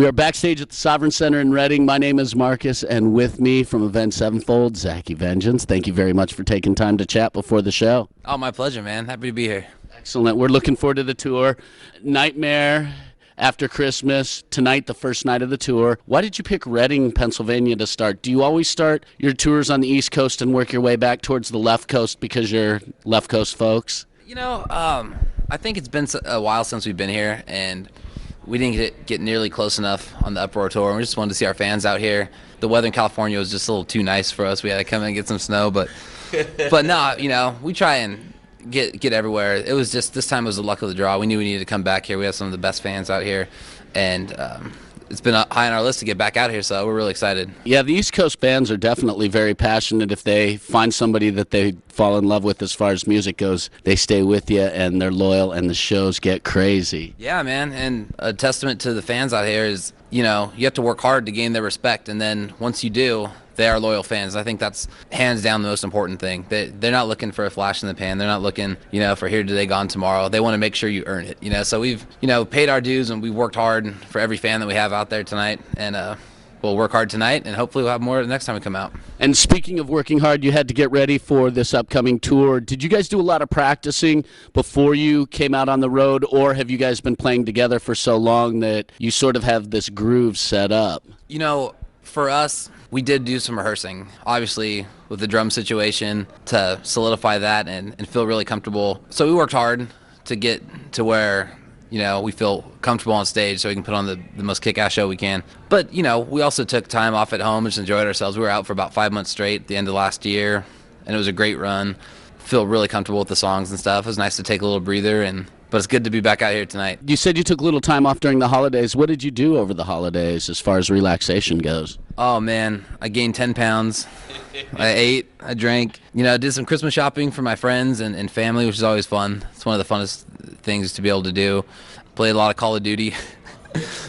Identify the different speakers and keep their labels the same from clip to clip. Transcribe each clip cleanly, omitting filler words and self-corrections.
Speaker 1: We are backstage at the Sovereign Center in Reading. My name is Marcus, and with me from Avenged Sevenfold, Zacky Vengeance. Thank you very much for taking time to chat before the show.
Speaker 2: Oh, my pleasure, man. Happy to be here.
Speaker 1: Excellent. We're looking forward to the tour. Nightmare After Christmas, tonight, the first night of the tour. Why did you pick Reading, Pennsylvania to start? Do you always start your tours on the East Coast and work your way back towards the left coast because you're left coast folks?
Speaker 2: You know, I think it's been a while since we've been here, and we didn't get nearly close enough on the Uproar tour. We just wanted to see our fans out here. The weather in California was just a little too nice for us. We had to come in and get some snow, but no, you know, we try and get everywhere. It was just this time was the luck of the draw. We knew we needed to come back here. We have some of the best fans out here, and it's been high on our list to get back out here, so we're really excited.
Speaker 1: Yeah, the East Coast bands are definitely very passionate. If they find somebody that they fall in love with as far as music goes, they stay with you, and they're loyal, and the shows get crazy.
Speaker 2: Yeah, man, and a testament to the fans out here is, you know, you have to work hard to gain their respect, and then once you do, they are loyal fans. I think that's hands down the most important thing. They're not looking for a flash in the pan. They're not looking, you know, for here today, gone tomorrow. They want to make sure you earn it, you know. So we've, you know, paid our dues, and we've worked hard for every fan that we have out there tonight, and we'll work hard tonight, and hopefully we'll have more the next time we come out.
Speaker 1: And speaking of working hard, you had to get ready for this upcoming tour. Did you guys do a lot of practicing before you came out on the road, or have you guys been playing together for so long that you sort of have this groove set up?
Speaker 2: You know, for us, we did do some rehearsing, obviously, with the drum situation to solidify that and feel really comfortable. So we worked hard to get to where, you know, we feel comfortable on stage so we can put on the most kick-ass show we can. But, you know, we also took time off at home and just enjoyed ourselves. We were out for about 5 months straight at the end of last year, and it was a great run. Feel really comfortable with the songs and stuff. It was nice to take a little breather, but it's good to be back out here tonight.
Speaker 1: You said you took a little time off during the holidays. What did you do over the holidays as far as relaxation goes?
Speaker 2: Oh, man, I gained 10 pounds. I ate, I drank, you know, did some Christmas shopping for my friends and family, which is always fun. It's one of the funnest things to be able to do. Played a lot of Call of Duty,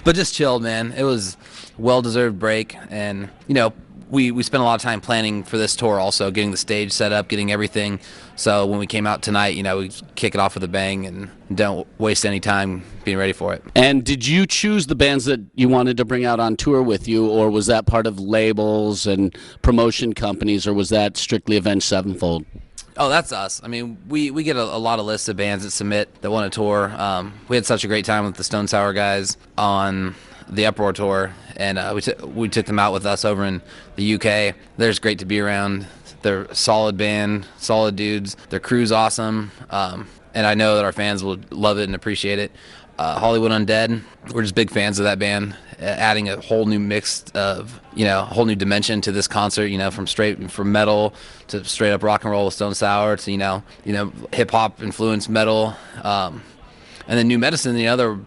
Speaker 2: but just chilled, man. It was a well-deserved break, and, you know, we spent a lot of time planning for this tour also, getting the stage set up, getting everything. So when we came out tonight, you know, we kick it off with a bang and don't waste any time being ready for it.
Speaker 1: And did you choose the bands that you wanted to bring out on tour with you, or was that part of labels and promotion companies, or was that strictly Avenged Sevenfold?
Speaker 2: Oh, that's us. I mean, we get a lot of lists of bands that submit that want to tour. We had such a great time with the Stone Sour guys on the Uproar tour, and we took them out with us over in the UK. They're just great to be around. They're a solid band, solid dudes. Their crew's awesome, and I know that our fans will love it and appreciate it. Hollywood Undead, we're just big fans of that band, adding a whole new mix of, you know, a whole new dimension to this concert, you know, from metal to straight up rock and roll with Stone Sour to, you know, hip hop influenced metal, and then New Medicine, you know, they're,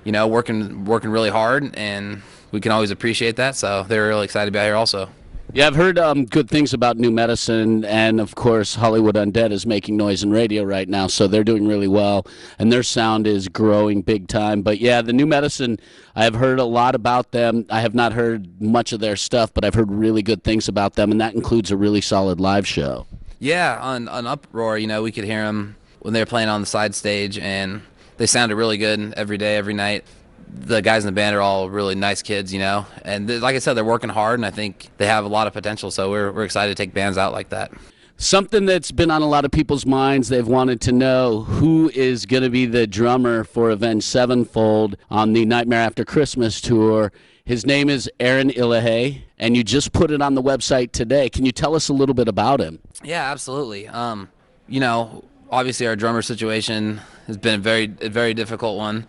Speaker 2: you know, working really hard, and we can always appreciate that. So they're really excited to be out here also.
Speaker 1: Yeah, I've heard good things about New Medicine, and of course Hollywood Undead is making noise in radio right now, so they're doing really well, and their sound is growing big time. But yeah, the New Medicine, I've heard a lot about them. I have not heard much of their stuff, but I've heard really good things about them, and that includes a really solid live show.
Speaker 2: Yeah, on Uproar, you know, we could hear them when they were playing on the side stage, and they sounded really good every day, every night. The guys in the band are all really nice kids, you know, and like I said, they're working hard, and I think they have a lot of potential, so we're excited to take bands out like that.
Speaker 1: Something that's been on a lot of people's minds, they've wanted to know who is going to be the drummer for Avenged Sevenfold on the Nightmare After Christmas tour. His name is Aaron Ilahay, and you just put it on the website today. Can you tell us a little bit about him?
Speaker 2: Yeah, absolutely. You know, obviously our drummer situation has been a very difficult one.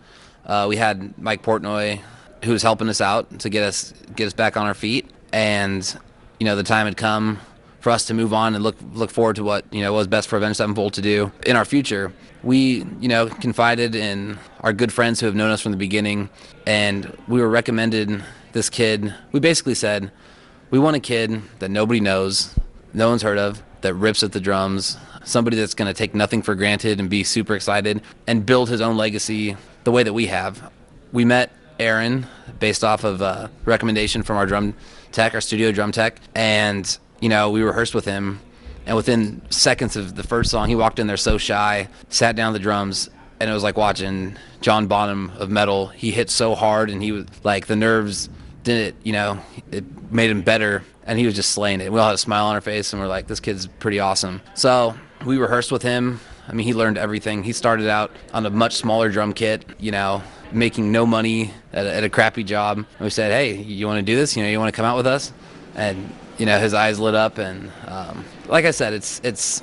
Speaker 2: We had Mike Portnoy, who was helping us out to get us back on our feet, and, you know, the time had come for us to move on and look forward to what, you know, was best for Avenged Sevenfold to do in our future. We, you know, confided in our good friends who have known us from the beginning, and we were recommended this kid. We basically said, we want a kid that nobody knows, no one's heard of, that rips at the drums, somebody that's going to take nothing for granted and be super excited and build his own legacy the way that we have. We met Aaron based off of a recommendation from our drum tech, our studio drum tech, and, you know, we rehearsed with him, and within seconds of the first song, he walked in there so shy, sat down the drums, and it was like watching John Bonham of metal. He hit so hard, and he was like, the nerves didn't, it made him better, and he was just slaying it. We all had a smile on our face, and we're like, this kid's pretty awesome. So we rehearsed with him. I mean, he learned everything. He started out on a much smaller drum kit, making no money at a crappy job. And we said, hey, you want to do this? You want to come out with us? And his eyes lit up. And like I said, it's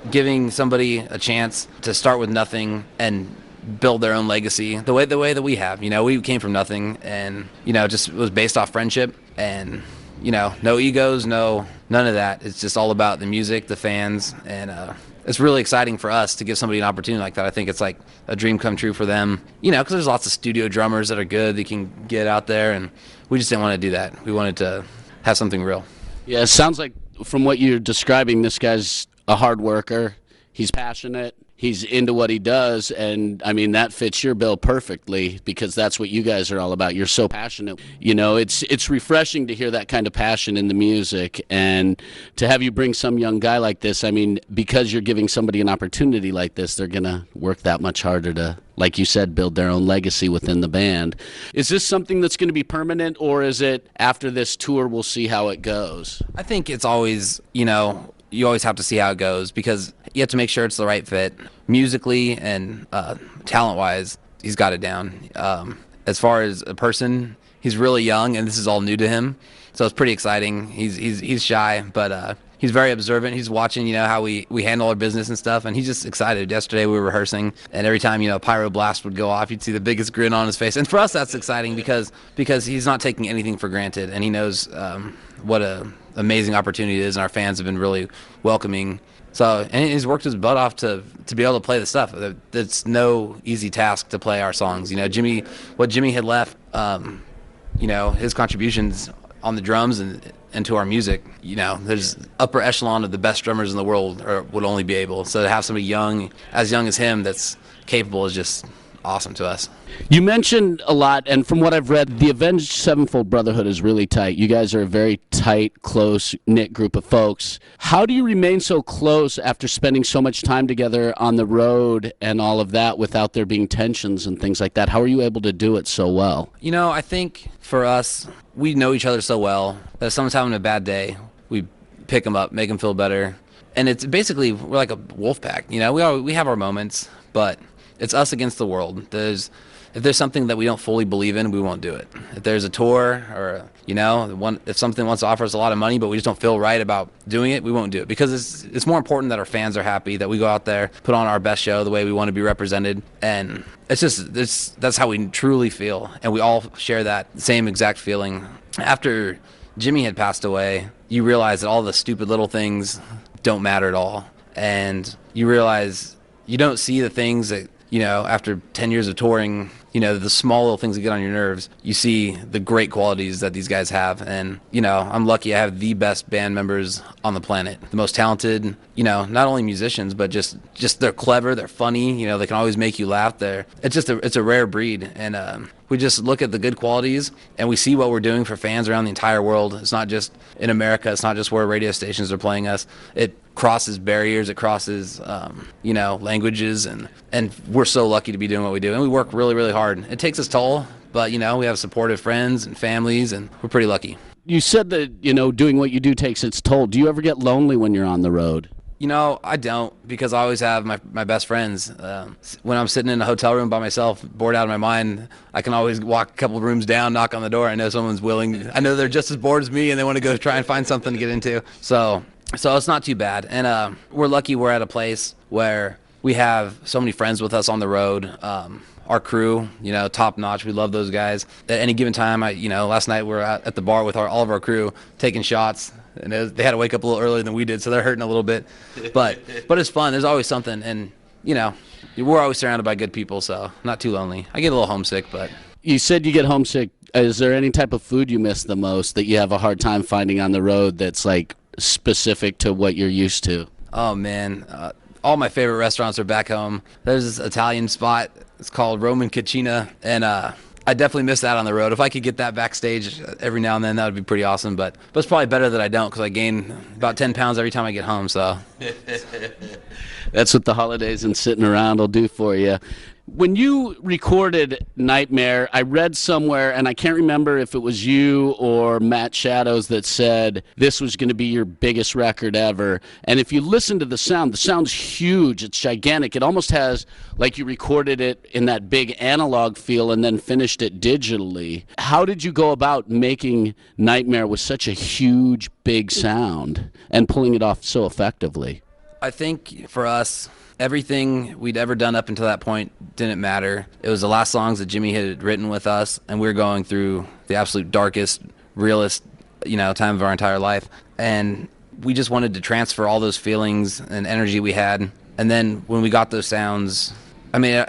Speaker 2: giving somebody a chance to start with nothing and build their own legacy the way that we have. We came from nothing, and just was based off friendship, and no egos, none of that. It's just all about the music, the fans, and it's really exciting for us to give somebody an opportunity like that. I think it's like a dream come true for them, because there's lots of studio drummers that are good, they can get out there, and we just didn't want to do that. We wanted to have something real.
Speaker 1: Yeah, it sounds like from what you're describing, this guy's a hard worker. He's passionate. He's into what he does, and I mean that fits your bill perfectly because that's what you guys are all about. You're so passionate. It's refreshing to hear that kind of passion in the music, and to have you bring some young guy like this. I mean, because you're giving somebody an opportunity like this, they're gonna work that much harder to, like you said, build their own legacy within the band. Is this something that's going to be permanent, or is it after this tour we'll see how it goes?
Speaker 2: I think it's always, you always have to see how it goes because you have to make sure it's the right fit musically and talent-wise. He's got it down. As far as a person, he's really young, and this is all new to him, so it's pretty exciting. He's shy, but he's very observant. He's watching, how we handle our business and stuff, and he's just excited. Yesterday we were rehearsing, and every time, a pyro blast would go off, you'd see the biggest grin on his face. And for us, that's exciting because he's not taking anything for granted, and he knows what a amazing opportunity it is, and our fans have been really welcoming. So, and he's worked his butt off to be able to play the stuff. It's no easy task to play our songs. What Jimmy had left, his contributions on the drums and to our music, there's upper echelon of the best drummers in the world would only be able. So to have somebody as young as him that's capable is just awesome to us.
Speaker 1: You mentioned a lot, and from what I've read, the Avenged Sevenfold Brotherhood is really tight. You guys are a very tight, close-knit group of folks. How do you remain so close after spending so much time together on the road and all of that without there being tensions and things like that? How are you able to do it so well?
Speaker 2: I think for us, we know each other so well that if someone's having a bad day, we pick them up, make them feel better. And it's basically, we're like a wolf pack. We have our moments, but it's us against the world. If there's something that we don't fully believe in, we won't do it. If there's a tour or, if something wants to offer us a lot of money, but we just don't feel right about doing it, we won't do it. Because it's more important that our fans are happy, that we go out there, put on our best show the way we want to be represented. And that's how we truly feel. And we all share that same exact feeling. After Jimmy had passed away, you realize that all the stupid little things don't matter at all. And you realize you don't see the things that, after 10 years of touring, the small little things that get on your nerves, you see the great qualities that these guys have. And, I'm lucky I have the best band members on the planet, the most talented, not only musicians, but just they're clever, they're funny, they can always make you laugh. It's a rare breed. And we just look at the good qualities and we see what we're doing for fans around the entire world. It's not just in America. It's not just where radio stations are playing us. It crosses barriers, it crosses languages, and we're so lucky to be doing what we do, and we work really, really hard. It takes its toll, but we have supportive friends and families, and we're pretty lucky.
Speaker 1: You said that doing what you do takes its toll. Do you ever get lonely when you're on the road?
Speaker 2: I don't, because I always have my best friends. When I'm sitting in a hotel room by myself, bored out of my mind, I can always walk a couple of rooms down, knock on the door. I know someone's willing. I know they're just as bored as me, and they want to go try and find something to get into. So it's not too bad. And we're lucky we're at a place where we have so many friends with us on the road. Our crew, top notch. We love those guys. At any given time, last night we were at the bar with all of our crew taking shots. And they had to wake up a little earlier than we did, so they're hurting a little bit. But it's fun. There's always something. And, we're always surrounded by good people, so not too lonely. I get a little homesick, but...
Speaker 1: You said you get homesick. Is there any type of food you miss the most that you have a hard time finding on the road that's, like, specific to what you're used to?
Speaker 2: Oh, man. All my favorite restaurants are back home. There's this Italian spot. It's called Roman Cucina, and I definitely miss that on the road. If I could get that backstage every now and then, that would be pretty awesome. But it's probably better that I don't, because I gain about 10 pounds every time I get home. So
Speaker 1: that's what the holidays and sitting around will do for you. When you recorded Nightmare, I read somewhere, and I can't remember if it was you or Matt Shadows that said this was going to be your biggest record ever. And if you listen to the sound's huge. It's gigantic. It almost has like you recorded it in that big analog feel and then finished it digitally. How did you go about making Nightmare with such a huge, big sound and pulling it off so effectively?
Speaker 2: I think for us, everything we'd ever done up until that point didn't matter. It was the last songs that Jimmy had written with us, and we were going through the absolute darkest, realest, time of our entire life. And we just wanted to transfer all those feelings and energy we had. And then when we got those sounds, I mean,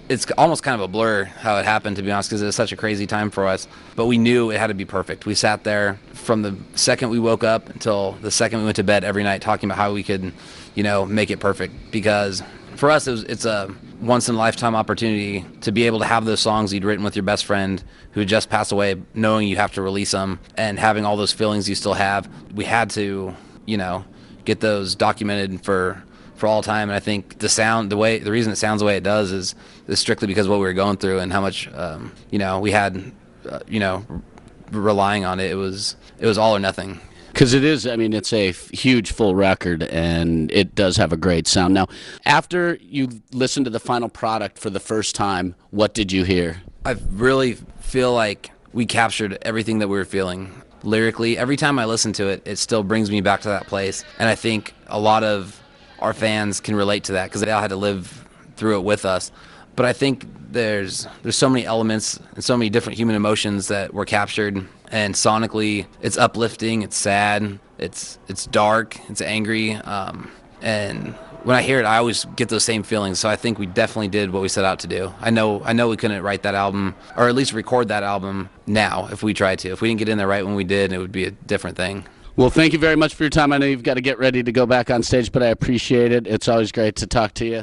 Speaker 2: it's almost kind of a blur how it happened, to be honest, because it was such a crazy time for us. But we knew it had to be perfect. We sat there from the second we woke up until the second we went to bed every night talking about how we could, make it perfect. Because for us, it's a once-in-a-lifetime opportunity to be able to have those songs you'd written with your best friend who had just passed away, knowing you have to release them and having all those feelings you still have. We had to, get those documented for all time. And I think the reason it sounds the way it does is strictly because of what we were going through and how much we had relying on it. It was all or nothing.
Speaker 1: Because it is, I mean, it's a huge full record, and it does have a great sound. Now, after you listened to the final product for the first time, what did you hear?
Speaker 2: I really feel like we captured everything that we were feeling lyrically. Every time I listen to it, it still brings me back to that place. And I think a lot of our fans can relate to that because they all had to live through it with us. But I think there's so many elements and so many different human emotions that were captured. And sonically, it's uplifting, it's sad, it's dark, it's angry. And when I hear it, I always get those same feelings. So I think we definitely did what we set out to do. I know we couldn't write that album, or at least record that album now if we tried to. If we didn't get in there right when we did, it would be a different thing.
Speaker 1: Well, thank you very much for your time. I know you've got to get ready to go back on stage, but I appreciate it. It's always great to talk to you.